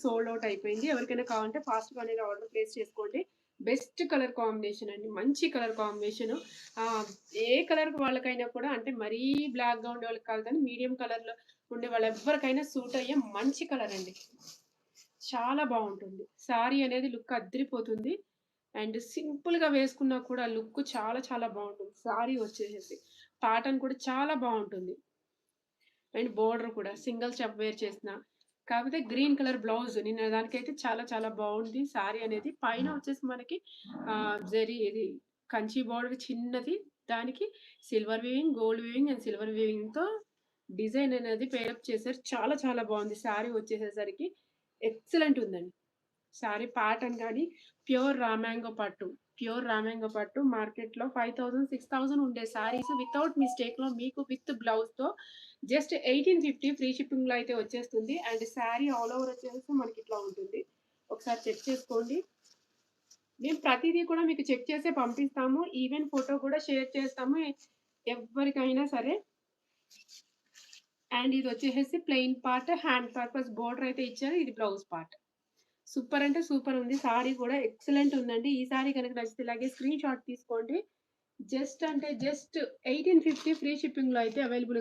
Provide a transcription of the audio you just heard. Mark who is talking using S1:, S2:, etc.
S1: Sold out అయిపోయింది. ఎవరికైనా కావాలంటే ఫాస్ట్‌గా అనేది ఆర్డర్ ప్లేస్ చేసుకోండి. బెస్ట్ కలర్ కాంబినేషన్ అండి. మంచి కలర్ కాంబినేషను. ఆహ్, ఏ కలర్ వాళ్ళకైనా కూడా అంటే మరీ బ్లాక్‌గా ఉండే వాళ్ళకి కాదు కానీ మీడియం కలర్‌లో ఉండే వాళ్ళెవ్వరికైనా సూట్ అయ్యే మంచి కలర్ అండి. చాలా బావుంటుంది. సారీ అనేది లుక్ అద్దిరిపోతుంది. అండ్ సింపుల్‌గా వేసుకున్నా కూడా లుక్ చాలా చాలా బావుంటుంది. సారీ వచ్చేసేసి. ప్యాటర్న్ కూడా చాలా బావుంటుంది. అండ్ బోర్డర్ కూడా సింగిల్ స్టెప్ వేర్ చేసిన. కాకపోతే గ్రీన్ కలర్ బ్లౌజ్ నిన్న దానికైతే చాలా చాలా బావుంది సారీ అనేది. పైన వచ్చేసి మనకి జరీ ఇది కంచి బోర్డర్ చిన్నది. దానికి silver weaving, gold weaving and silver వీవింగ్‌తో డిజైన్ అనేది పేరప్ చేశారు. చాలా చాలా బావుంది. సారీ వచ్చేసేసరికి ఎక్సలెంట్ ఉందండి. సారీ ప్యాటర్న్ గాని ప్యూర్ రా మ్యాంగో పట్టు. ప్యూర్ రా మ్యాంగో పట్టు మార్కెట్‌లో 5000, 6000 ఉండే సారీస్ వితౌట్ మిస్టేక్‌లో మీకు విత్ బ్లౌజ్‌తో జస్ట్ 1850 ఫ్రీ షిప్పింగ్‌లో అయితే వచ్చేస్తుంది. అండ్ సారీ ఆల్ ఓవర్ వచ్చేసి మనకిట్లా ఉంటుంది. ఒకసారి చెక్ చేసుకోండి. మేము ప్రతీదీ కూడా మీకు చెక్ చేసే పంపిస్తాము. ఈవెన్ ఫోటో కూడా షేర్ చేస్తాము. ఎవ్వరికైనా సరే. అండ్ ఇదొచ్చేసేసి plain part hand purpose border అయితే ఇచ్చారు. ఇది బ్లౌజ్ పార్ట్. సూపర్ అంటే సూపర్ ఉంది. సారీ కూడా ఎక్సలెంట్ ఉందండి. ఈ సారీ గనక నచ్చితే ఇలాగే స్క్రీన్ షాట్ తీసుకోండి. జస్ట్ అంటే జస్ట్ 1850 ఫ్రీ షిప్పింగ్‌లో అయితే అవైలబుల్